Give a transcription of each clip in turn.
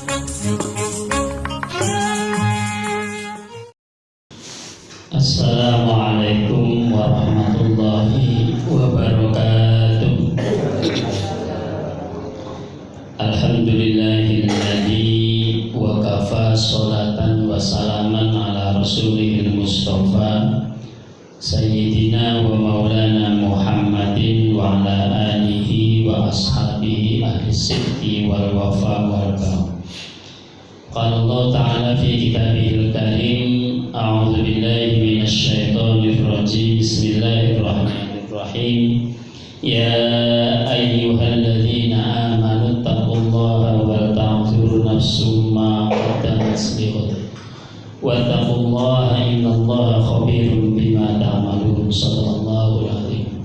Assalamualaikum warahmatullahi wabarakatuh. Alhamdulillahilladzi wa kafa sholatan wa salaman ala rasulihil mustafa sayyidina wa maulana Muhammadin wa ala alihi wa ashabihi ahli sidqi wal wafa wal karam. Qala Allah ta'ala fi kitabihil karim, a'udzu billahi minasy syaithanir rajim. Bismillahirrahmanirrahim. Ya ayyuhalladzina amanu taqullaha wal tanzur nafsum ma qaddamat lighad wattaqullaha innallaha khabirum bima ta'malun. Sallallahu alaihi.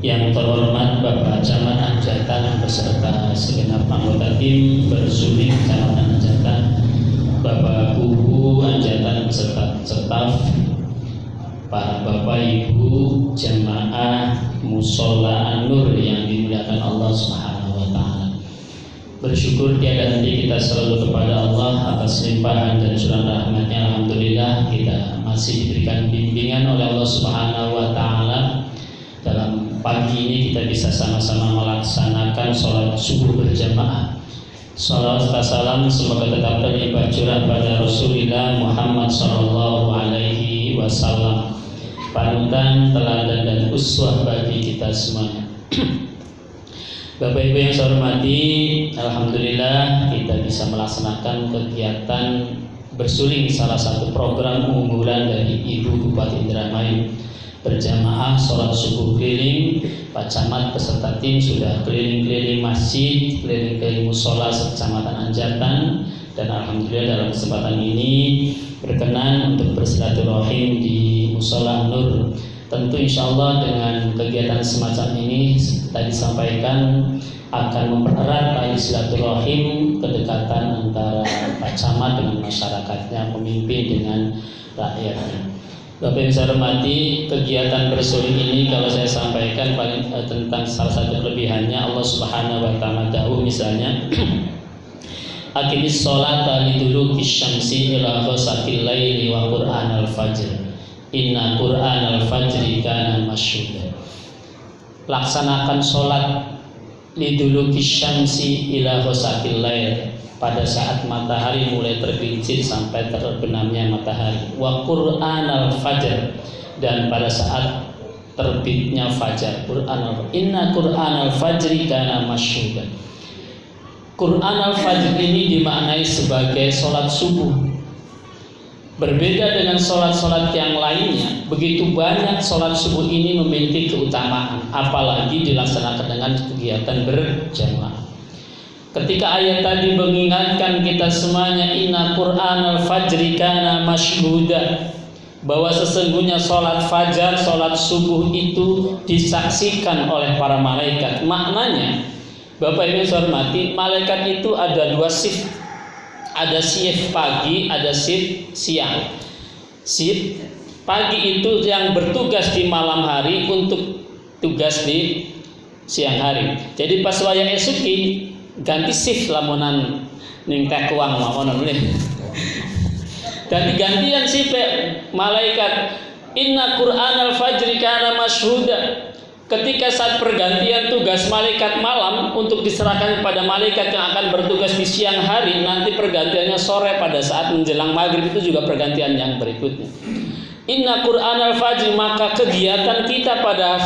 Yang terhormat Bapak Camat Anjatan beserta segenap anggota tim Bersuling Kecamatan Anjatan, Bapak Guru Anjatan beserta staf, para Bapak Ibu jamaah Mushola An-Nur yang dimuliakan Allah Subhanahu wa taala. Bersyukur tiada henti kita selalu kepada Allah atas limpahan dan curahan rahmat-Nya. Alhamdulillah kita masih diberikan bimbingan oleh Allah Subhanahu wa taala. Dalam pagi ini kita bisa sama-sama melaksanakan sholat subuh berjamaah. Salawat serta salam semoga tetap terlimpah curah pada Rasulullah Muhammad sallallahu alaihi wasallam, panutan, teladan dan uswah bagi kita semuanya. Bapak Ibu yang saya hormati, alhamdulillah kita bisa melaksanakan kegiatan bersuling, salah satu program unggulan dari Ibu Bupati Indramayu. Berjamaah sholat subuh keliling, Pak Camat beserta tim sudah keliling-keliling masjid, keliling-keliling musola Kecamatan Anjatan, dan alhamdulillah dalam kesempatan ini berkenan untuk bersilaturahim di Musola Nur. Tentu insya Allah dengan kegiatan semacam ini tadi disampaikan akan mempererat tali silaturahim, kedekatan antara Pak Camat dengan masyarakatnya, pemimpin dengan rakyatnya. Bapak yang saya hormati, kegiatan bersuling ini kalau saya sampaikan paling tentang salah satu kelebihannya, Allah Subhanahu wa taala dawuh misalnya aqimis sholata liduluki syamsi ila ghasaqil laili wa qur'anal fajr inna qur'anal fajri kana masyhuda. Laksanakan sholat liduluki syamsi ila ghasaqil lail, pada saat matahari mulai tergelincir sampai terbenamnya matahari, wa qur'anal fajr, dan pada saat terbitnya fajar. Inna qur'anal fajri kana masyhuda. Qur'anal fajr ini dimaknai sebagai sholat subuh. Berbeda dengan sholat-sholat yang lainnya, begitu banyak sholat subuh ini memiliki keutamaan, apalagi dilaksanakan dengan kegiatan berjamaah. Ketika ayat tadi mengingatkan kita semuanya, inna qur'anal fajri kana masyhuda, bahwa sesungguhnya sholat fajar, sholat subuh itu disaksikan oleh para malaikat. Maknanya, Bapak Ibu yang hormati, malaikat itu ada dua shift. Ada shift pagi, ada shift siang. Shift pagi itu yang bertugas di malam hari untuk tugas di siang hari. Jadi pas waya esuki ganti shift lamunan ning teh kuang mawon nggih. Dan gantian shift malaikat, inna qur'anal fajri kana masyhuda. Ketika saat pergantian tugas malaikat malam untuk diserahkan kepada malaikat yang akan bertugas di siang hari, nanti pergantiannya sore pada saat menjelang maghrib, itu juga pergantian yang berikutnya. Inna qur'anal fajri, maka kegiatan kita pada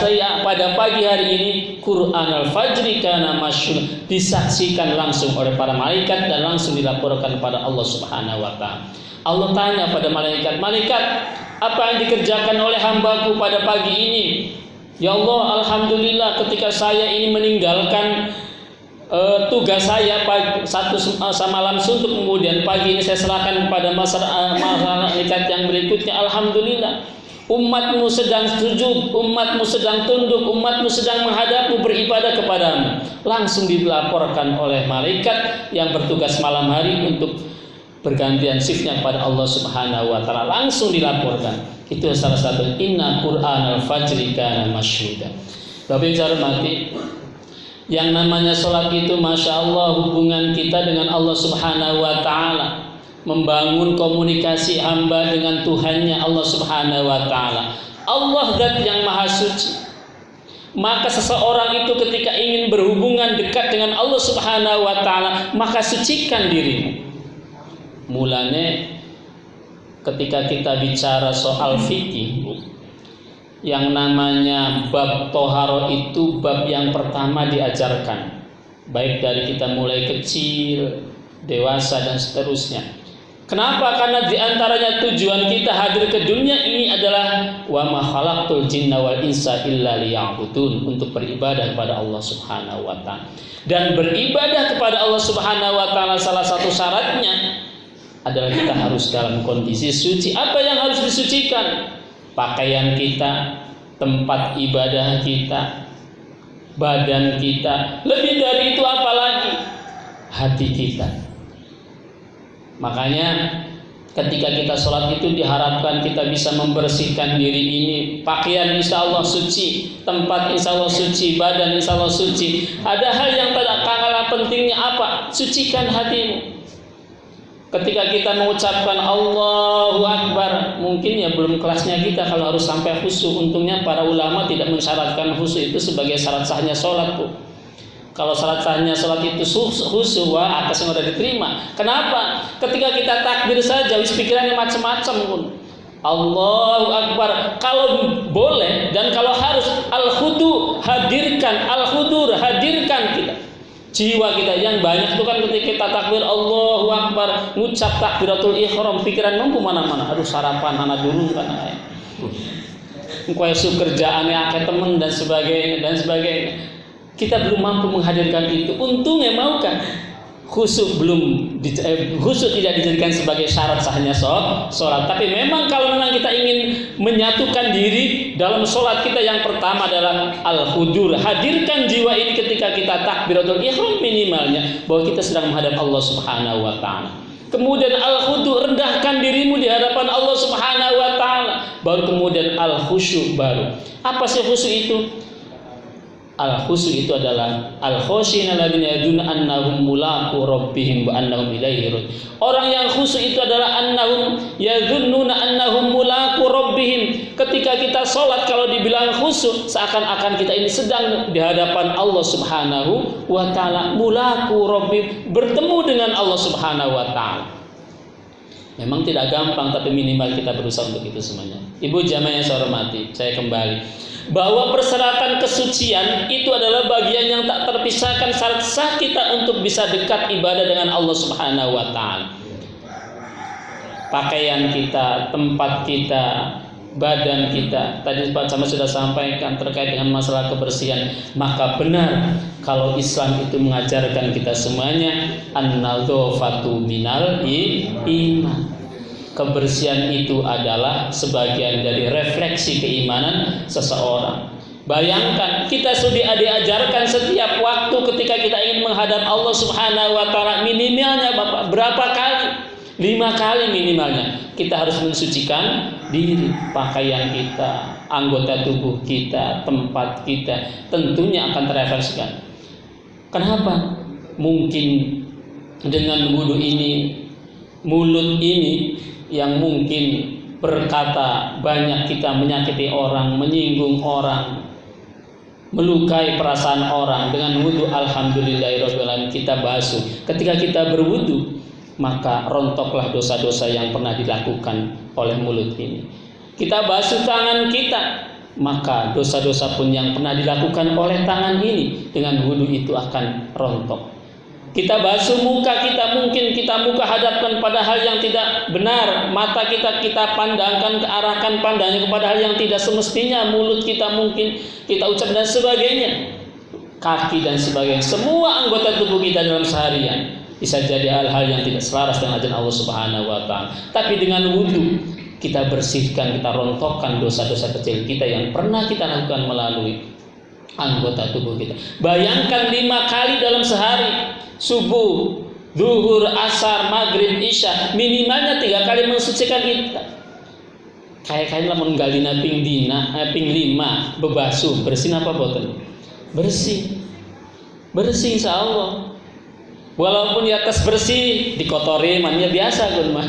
pagi hari ini qur'anal fajri kana masyhud, disaksikan langsung oleh para malaikat dan langsung dilaporkan kepada Allah Subhanahu wa taala. Allah tanya pada malaikat, "Malaikat, apa yang dikerjakan oleh hambaku pada pagi ini?" "Ya Allah, alhamdulillah ketika saya ini meninggalkan tugas saya malam suntuk, kemudian pagi ini saya serahkan kepada malaikat yang berikutnya. Alhamdulillah, umatmu sedang sujud, umatmu sedang tunduk, umatmu sedang menghadapmu, beribadah kepadamu." Langsung dilaporkan oleh malaikat yang bertugas malam hari untuk bergantian shiftnya kepada Allah Subhanahu wa taala, langsung dilaporkan. Itu salah satu inna qur'anal fajri kana masyhuda. Bapak Ibu hormati, Yang namanya sholat itu Masya Allah hubungan kita dengan Allah Subhanahu wa ta'ala, membangun komunikasi hamba dengan Tuhannya Allah Subhanahu wa ta'ala. Allah zat yang maha suci. Maka seseorang itu ketika ingin berhubungan dekat dengan Allah Subhanahu wa ta'ala, maka sucikan dirimu. Mulane ketika kita bicara soal fikih, yang namanya bab toharo itu bab yang pertama diajarkan, baik dari kita mulai kecil, dewasa dan seterusnya. Kenapa? Karena diantaranya tujuan kita hadir ke dunia ini adalah wa ma khalaqtul jinna wal insa illa liya'budun, untuk beribadah kepada Allah Subhanahu wa ta'ala. Dan beribadah kepada Allah Subhanahu wa ta'ala salah satu syaratnya adalah kita harus dalam kondisi suci. Apa yang harus disucikan? Pakaian kita, tempat ibadah kita, badan kita. Lebih dari itu apa lagi? Hati kita. Makanya ketika kita sholat itu diharapkan kita bisa membersihkan diri ini. Pakaian insya Allah suci, tempat insya Allah suci, badan insya Allah suci. Ada hal yang tak kalah pentingnya apa? Sucikan hatimu. Ketika kita mengucapkan Allahu Akbar, mungkin ya belum kelasnya kita kalau harus sampai khusyuk. Untungnya para ulama tidak mensyaratkan khusyuk itu sebagai syarat sahnya sholat, Bu. Kalau syarat sahnya sholat itu khusyuk, wah atasnya udah diterima. Kenapa? Ketika kita takbir saja, wis pikirannya macam-macam, pun. Allahu Akbar. Kalau boleh dan kalau harus al-khudu, hadirkan al-khudur, hadirkan kita. Jiwa kita yang banyak itu kan ketika kita takbir Allahu Akbar, ngucap takbiratul ihram, pikiran mampu mana-mana. Aduh sarapan anak dulu kan. Engkau kerjaannya akeh temen dan sebagainya. Kita belum mampu menghadirkan itu. Untungnya mau kan khusyuk khusyuk tidak dijadikan sebagai syarat sahnya sholat. Tapi memang kalau memang kita ingin menyatukan diri dalam sholat kita, yang pertama adalah al-hudur, hadirkan jiwa ini ketika kita takbiratul ihram minimalnya bahwa kita sedang menghadap Allah Subhanahu wa ta'ala. Kemudian al-hudur, rendahkan dirimu di hadapan Allah Subhanahu wa ta'ala. Baru kemudian al-khusyuk baru. Apa sih khusyuk itu? Al-khusyuk itu adalah al-khashina alladziina yadunna annahum mulaqu rabbihim wa annahum ilaihi raji'un. Orang yang khusyuk itu adalah annahum yadhunnuna annahum mulaqu rabbihim. Ketika kita sholat kalau dibilang khusyuk, seakan-akan kita ini sedang di hadapan Allah Subhanahu wa ta'ala, mulaqu rabbihim, bertemu dengan Allah Subhanahu wa ta'ala. Memang tidak gampang, tapi minimal kita berusaha untuk itu semuanya. Ibu jamaah yang saya hormati, saya kembali bahwa persyaratan kesucian itu adalah bagian yang tak terpisahkan syarat sah kita untuk bisa dekat ibadah dengan Allah Subhanahu wa ta'ala. Pakaian kita, tempat kita, badan kita. Tadi Pak Camat sudah sampaikan terkait dengan masalah kebersihan. Maka benar kalau Islam itu mengajarkan kita semuanya an-nadzafatu minal iman. Kebersihan itu adalah sebagian dari refleksi keimanan seseorang. Bayangkan kita sudah diajarkan setiap waktu ketika kita ingin menghadap Allah Subhanahu wa ta'ala, minimalnya Bapak berapa kali? 5 kali minimalnya. Kita harus mensucikan diri, pakaian kita, anggota tubuh kita, tempat kita, tentunya akan terefleksikan. Kenapa? Mungkin dengan wudu ini, mulut ini yang mungkin berkata banyak kita menyakiti orang, menyinggung orang, melukai perasaan orang. Dengan wudu alhamdulillahirabbil alamin kita basuh. Ketika kita berwudu, maka rontoklah dosa-dosa yang pernah dilakukan oleh mulut ini. Kita basuh tangan kita, maka dosa-dosa pun yang pernah dilakukan oleh tangan ini dengan wudu itu akan rontok. Kita basuh muka kita, mungkin kita muka hadapkan pada hal yang tidak benar, mata kita pandangkan, arahkan pandangnya kepada hal yang tidak semestinya, mulut kita mungkin kita ucap dan sebagainya, kaki dan sebagainya, semua anggota tubuh kita dalam seharian bisa jadi hal-hal yang tidak selaras dengan ajaran Allah Subhanahu wa ta'ala. Tapi dengan wudu kita bersihkan, kita rontokkan dosa-dosa kecil kita yang pernah kita lakukan melalui anggota tubuh kita. Bayangkan 5 kali dalam sehari, subuh, zuhur, asar, maghrib, isya, minimalnya 3 kali mensucikan kita. Kayak lamun galina ping 5 bebasuh, bersih apa boten? Bersih. bersih insya Allah. Walaupun di atas bersih dikotori mannya biasa kan mah.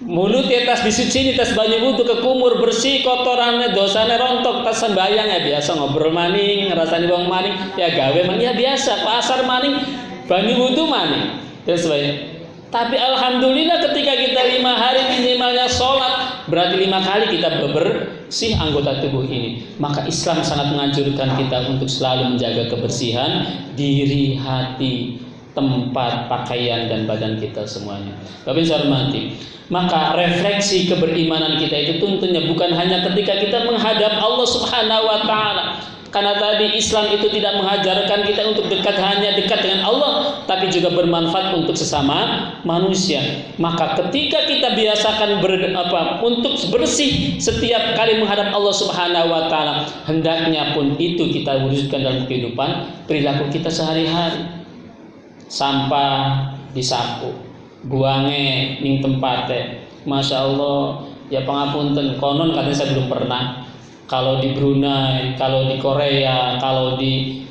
Mulut di atas disuci, di atas banyu wudu ke kumur bersih kotorannya dosanya rontok tas sembayang ya biasa ngobrol maning ngerasani bawang maning ya gawe man ya biasa pasar maning banyu wudu maning dan sebagainya. Tapi alhamdulillah ketika kita 5 hari minimalnya sholat berarti 5 kali kita bersih anggota tubuh ini. Maka Islam sangat menganjurkan kita untuk selalu menjaga kebersihan diri, hati, tempat, pakaian dan badan kita semuanya. Bapak Ibu hormati. Maka refleksi keberimanan kita itu tentunya bukan hanya ketika kita menghadap Allah Subhanahu wa taala. Karena tadi Islam itu tidak mengajarkan kita untuk hanya dekat dengan Allah, tapi juga bermanfaat untuk sesama manusia. Maka ketika kita biasakan untuk bersih setiap kali menghadap Allah Subhanahu wa taala, hendaknya pun itu kita wujudkan dalam kehidupan perilaku kita sehari-hari. Sampah disapu, buange ning tempate. Masya Allah, ya pangapunten, konon katanya saya belum pernah. Kalau di Brunei, kalau di Korea, kalau di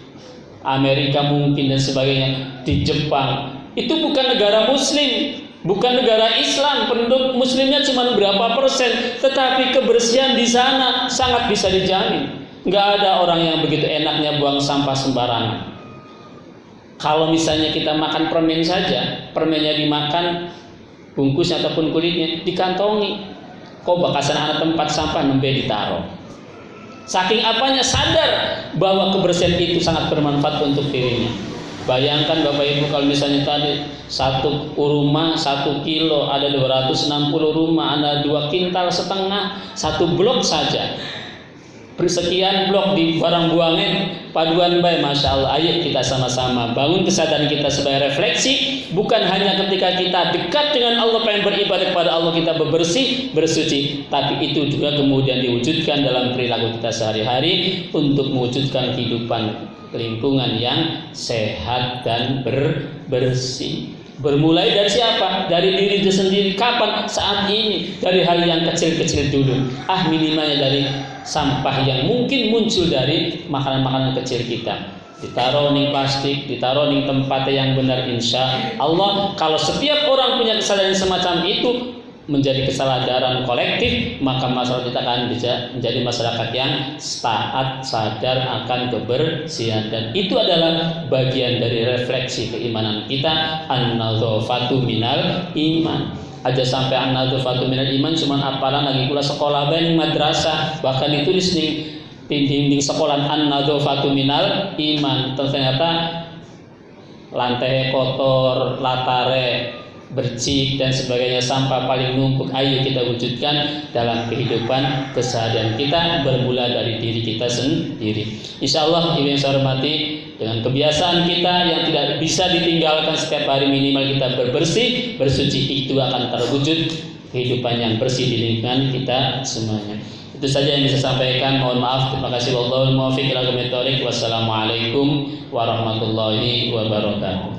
Amerika mungkin dan sebagainya, di Jepang, itu bukan negara Muslim, bukan negara Islam, penduduk Muslimnya cuma berapa persen, tetapi kebersihan di sana sangat bisa dijamin. Nggak ada orang yang begitu enaknya buang sampah sembarangan. Kalau misalnya kita makan permen saja, permennya dimakan, bungkusnya ataupun kulitnya dikantongi. Kok bakasan anak tempat sampah nembe ditaruh. Saking apanya sadar bahwa kebersihan itu sangat bermanfaat untuk dirinya. Bayangkan Bapak Ibu kalau misalnya tadi satu rumah 1 kilo ada 260 rumah, ada 2 kintal setengah, 1 blok saja. Persekian blok di barang buangin paduan baik, Masya Allah. Ayo kita sama-sama bangun kesadaran kita sebagai refleksi, bukan hanya ketika kita dekat dengan Allah pengen beribadah kepada Allah kita berbersih bersuci, tapi itu juga kemudian diwujudkan dalam perilaku kita sehari-hari untuk mewujudkan kehidupan lingkungan yang sehat dan bersih. Bermulai dari siapa? Dari diri itu sendiri. Kapan? Saat ini. Dari hal yang kecil-kecil dulu. Minimalnya dari sampah yang mungkin muncul dari makanan-makanan kecil kita. Ditaruh nih plastik, ditaruh nih tempat yang benar, insya Allah. Kalau setiap orang punya kesadaran semacam itu, menjadi kesadaran kolektif, maka masyarakat kita akan menjadi masyarakat yang taat, sadar akan kebersihan, dan itu adalah bagian dari refleksi keimanan kita. An-nadzafatu minal iman. Aja sampai an-nadzafatu minal iman cuman apalan lagi kula sekolah bae ning madrasah, bahkan ditulis ning dinding sekolah an-nadzafatu minal iman. Ternyata lantai kotor, latare bercik dan sebagainya, sampah paling numpuk. Ayo kita wujudkan dalam kehidupan keseharian kita, bermula dari diri kita sendiri. Insya Allah Ibu yang saya hormati, dengan kebiasaan kita yang tidak bisa ditinggalkan setiap hari, minimal kita berbersih bersuci, itu akan terwujud kehidupan yang bersih di lingkungan kita semuanya. Itu saja yang bisa saya sampaikan. Mohon maaf. Terima kasih. Wallahul muwaffiq ila aqwamit thoriq. Wassalamualaikum warahmatullahi wabarakatuh.